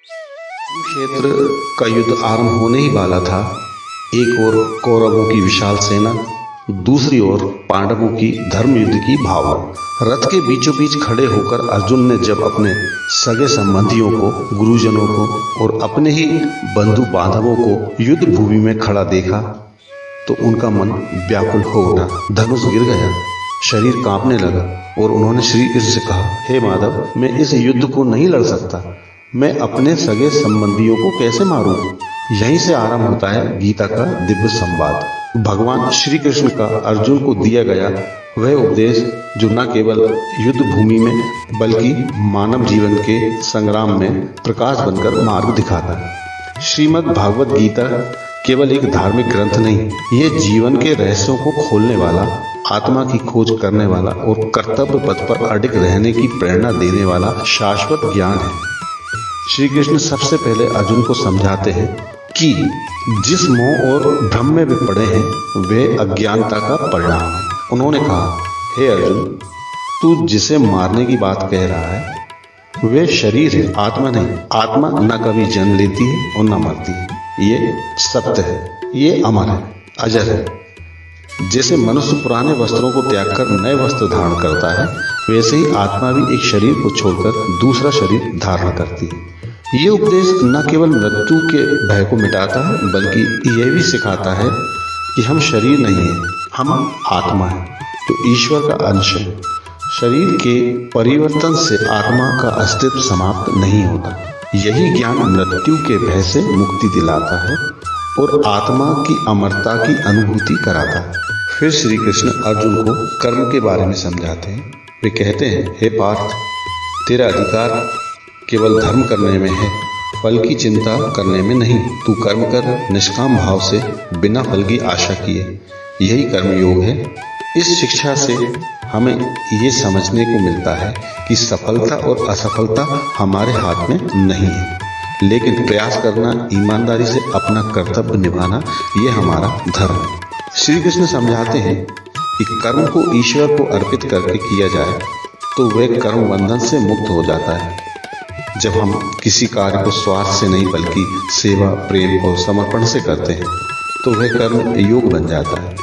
कुरुक्षेत्र का युद्ध आरंभ होने ही वाला था। एक ओर कौरवों की विशाल सेना, दूसरी ओर पांडवों की धर्म युद्ध की भावना। रथ के बीचों बीच खड़े होकर अर्जुन ने जब अपने सगे संबंधियों को, गुरुजनों को और अपने ही बंधु बांधवों को युद्ध भूमि में खड़ा देखा तो उनका मन व्याकुल हो उठा। धनुष गिर गया, शरीर कांपने लगा और उन्होंने श्री कृष्ण से कहा, हे माधव, मैं इस युद्ध को नहीं लड़ सकता। मैं अपने सगे संबंधियों को कैसे मारूं? यहीं से आरंभ होता है गीता का दिव्य संवाद। भगवान श्री कृष्ण का अर्जुन को दिया गया वह उपदेश जो न केवल युद्ध भूमि में बल्कि मानव जीवन के संग्राम में प्रकाश बनकर मार्ग दिखाता है। श्रीमद् भागवत गीता केवल एक धार्मिक ग्रंथ नहीं, ये जीवन के रहस्यों को खोलने वाला, आत्मा की खोज करने वाला और कर्तव्य पथ पर अडिग रहने की प्रेरणा देने वाला शाश्वत ज्ञान है। श्री कृष्ण सबसे पहले अर्जुन को समझाते हैं कि जिस मोह और भ्रम में वे पड़े हैं वे अज्ञानता का परिणाम है। उन्होंने कहा, हे अर्जुन, तू जिसे मारने की बात कह रहा है वे शरीर है, आत्मा नहीं। आत्मा न कभी जन्म लेती है और न मरती है। ये सत्य है, ये अमर है, अजर है। जैसे मनुष्य पुराने वस्त्रों को त्याग कर नए वस्त्र धारण करता है, वैसे ही आत्मा भी एक शरीर को छोड़कर दूसरा शरीर धारण करती है। ये उपदेश न केवल मृत्यु के भय को मिटाता है बल्कि यह भी सिखाता है कि हम शरीर नहीं हैं, हम आत्मा हैं जो ईश्वर का अंश है। शरीर के परिवर्तन से आत्मा का अस्तित्व समाप्त नहीं होता। यही ज्ञान मृत्यु के भय से मुक्ति दिलाता है और आत्मा की अमरता की अनुभूति कराता है। फिर श्री कृष्ण अर्जुन को कर्म के बारे में समझाते हैं। वे कहते हैं, हे पार्थ, तेरा अधिकार केवल धर्म करने में है, फल की चिंता करने में नहीं। तू कर्म कर निष्काम भाव से, बिना फल की आशा किए। यही कर्मयोग है। इस शिक्षा से हमें ये समझने को मिलता है कि सफलता और असफलता हमारे हाथ में नहीं है, लेकिन प्रयास करना, ईमानदारी से अपना कर्तव्य निभाना, ये हमारा धर्म है। श्री कृष्ण समझाते हैं कि कर्म को ईश्वर को अर्पित करके किया जाए तो वह कर्म बंधन से मुक्त हो जाता है। जब हम किसी कार्य को स्वार्थ से नहीं बल्कि सेवा, प्रेम और समर्पण से करते हैं तो वह कर्म योग बन जाता है।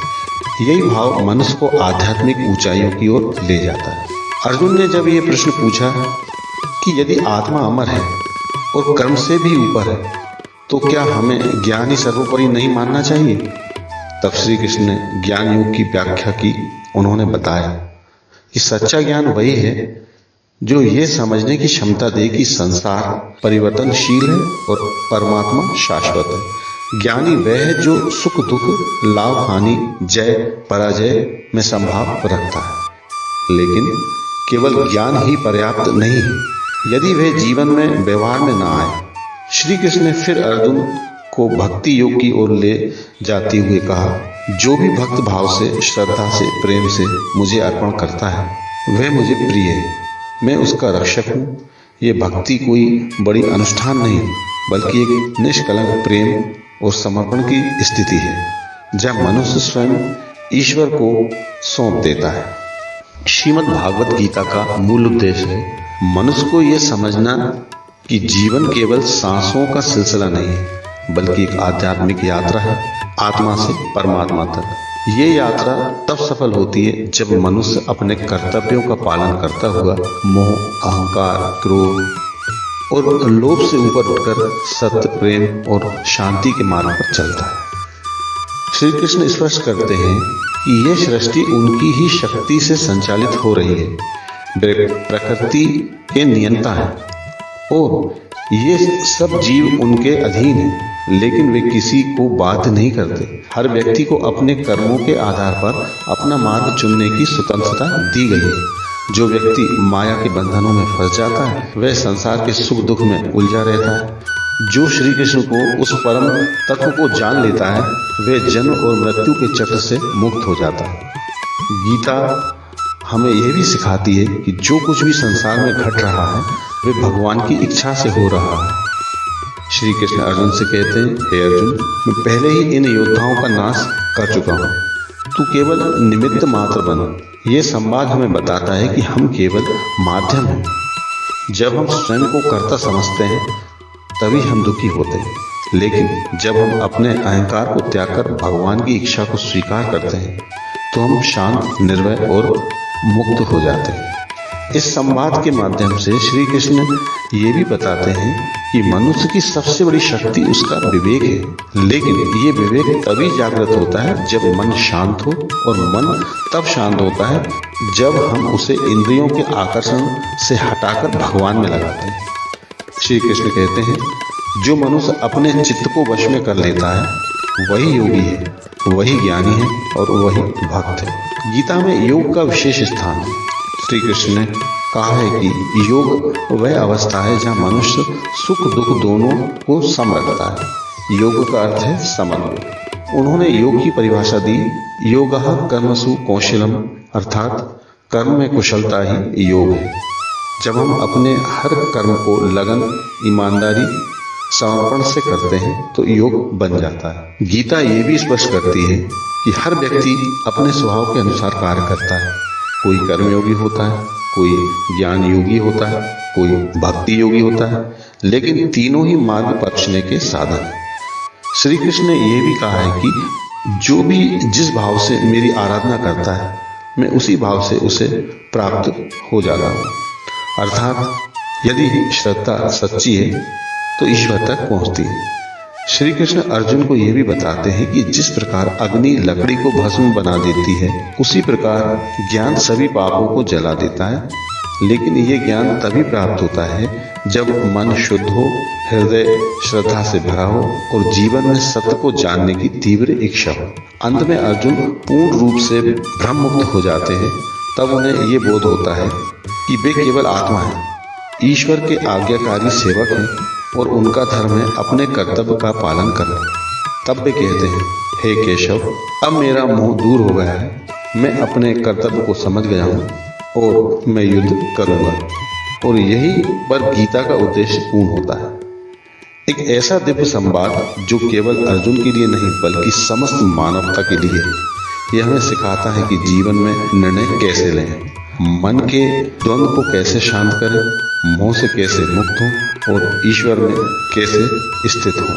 यही भाव मनुष्य को आध्यात्मिक ऊंचाइयों की ओर ले जाता है। अर्जुन ने जब ये प्रश्न पूछा कि यदि आत्मा अमर है और कर्म से भी ऊपर है तो क्या हमें ज्ञान ही सर्वोपरि नहीं मानना चाहिए? तब श्री कृष्ण ने ज्ञान योग की व्याख्या की। उन्होंने बताया कि सच्चा ज्ञान वही है जो ये समझने की क्षमता दे कि संसार परिवर्तनशील है और परमात्मा शाश्वत है। ज्ञानी वह है जो सुख दुख, लाभ हानि, जय पराजय में संभाव रखता है। लेकिन केवल ज्ञान ही पर्याप्त नहीं है यदि वह जीवन में व्यवहार में ना आए। श्री कृष्ण ने फिर अर्जुन को भक्ति योग की ओर ले जाते हुए कहा, जो भी भक्त भाव से, श्रद्धा से, प्रेम से मुझे अर्पण करता है वह मुझे प्रिय है। मैं उसका रक्षक हूँ। ये भक्ति कोई बड़ी अनुष्ठान नहीं बल्कि एक निष्कलंक प्रेम और समर्पण की स्थिति है जब मनुष्य स्वयं ईश्वर को सौंप देता है। श्रीमद् भागवत गीता का मूल उद्देश्य है मनुष्य को यह समझना कि जीवन केवल सांसों का सिलसिला नहीं है बल्कि एक आध्यात्मिक यात्रा है, आत्मा से परमात्मा तक। ये यात्रा तब सफल होती है जब मनुष्य अपने कर्तव्यों का पालन करता हुआ मोह, अहंकार, क्रोध और लोभ से ऊपर उठकर सत्य, प्रेम और शांति के मार्ग पर चलता है। श्री कृष्ण स्पष्ट करते हैं कि यह सृष्टि उनकी ही शक्ति से संचालित हो रही है। वे प्रकृति के नियंता हैं और ये सब जीव उनके अधीन हैं, लेकिन वे किसी को बाध्य नहीं करते। हर व्यक्ति को अपने कर्मों के आधार पर अपना मार्ग चुनने की स्वतंत्रता दी गई है। जो व्यक्ति माया के बंधनों में फंस जाता है वह संसार के सुख दुख में उलझा रहता है। जो श्री कृष्ण को, उस परम तत्व को जान लेता है वह जन्म और मृत्यु के चक्र से मुक्त हो जाता है। गीता हमें यह भी सिखाती है कि जो कुछ भी संसार में घट रहा है वह भगवान की इच्छा से हो रहा है। श्री कृष्ण अर्जुन से कहते हैं, हे अर्जुन, मैं पहले ही इन योद्धाओं का नाश कर चुका हूँ, तू केवल निमित्त मात्र बन। ये संवाद हमें बताता है कि हम केवल माध्यम हैं। जब हम स्वयं को कर्ता समझते हैं तभी हम दुखी होते हैं। लेकिन जब हम अपने अहंकार को त्याग कर भगवान की इच्छा को स्वीकार करते हैं तो हम शांत, निर्भय और मुक्त हो जाते हैं। इस संवाद के माध्यम से श्री कृष्ण ये भी बताते हैं कि मनुष्य की सबसे बड़ी शक्ति उसका विवेक है, लेकिन ये विवेक तभी जागृत होता है जब मन शांत हो, और मन तब शांत होता है जब हम उसे इंद्रियों के आकर्षण से हटाकर भगवान में लगाते हैं। श्री कृष्ण कहते हैं, जो मनुष्य अपने चित्त को वश में कर लेता है वही योगी है, वही ज्ञानी है और वही भक्त है। गीता में योग का विशेष स्थान है। श्री कृष्ण ने कहा है कि योग वह अवस्था है जहाँ मनुष्य सुख दुख दोनों को सम रखता है। योग का अर्थ है समन्वय। उन्होंने योग की परिभाषा दी, योगः कर्मसु कौशलम, अर्थात कर्म में कुशलता ही योग है। जब हम अपने हर कर्म को लगन, ईमानदारी, समर्पण से करते हैं तो योग बन जाता है। गीता ये भी स्पष्ट करती है कि हर व्यक्ति अपने स्वभाव के अनुसार कार्य करता है। कोई कर्मयोगी होता है, कोई ज्ञान योगी होता है, कोई भक्ति योगी होता है, लेकिन तीनों ही मार्ग पहुंचने के साधन हैं। श्री कृष्ण ने यह भी कहा है कि जो भी जिस भाव से मेरी आराधना करता है मैं उसी भाव से उसे प्राप्त हो जाता हूँ। अर्थात यदि श्रद्धा सच्ची है तो ईश्वर तक पहुँचती है। श्री कृष्ण अर्जुन को यह भी बताते हैं कि जिस प्रकार अग्नि लकड़ी को भस्म बना देती है, उसी प्रकार ज्ञान सभी पापों को जला देता है। लेकिन यह ज्ञान तभी प्राप्त होता है जब मन शुद्ध हो, हृदय श्रद्धा से भरा हो और जीवन में सत्य को जानने की तीव्र इच्छा हो। अंत में अर्जुन पूर्ण रूप से भ्रम मुक्त हो जाते हैं। तब उन्हें ये बोध होता है कि वे केवल आत्मा है, ईश्वर के आज्ञाकारी सेवक हैं और उनका धर्म है अपने कर्तव्य का पालन करना। तब वे कहते हैं, हे केशव, अब मेरा मोह दूर हो गया है, मैं अपने कर्तव्य को समझ गया हूँ और मैं युद्ध करूँगा। और यही पर गीता का उद्देश्य पूर्ण होता है। एक ऐसा दिव्य संवाद जो केवल अर्जुन के लिए नहीं बल्कि समस्त मानवता के लिए है। यह हमें सिखाता है कि जीवन में निर्णय कैसे लें, मन के द्वंद्व को कैसे शांत करें, मोह से कैसे मुक्त हों और ईश्वर में कैसे स्थित हों।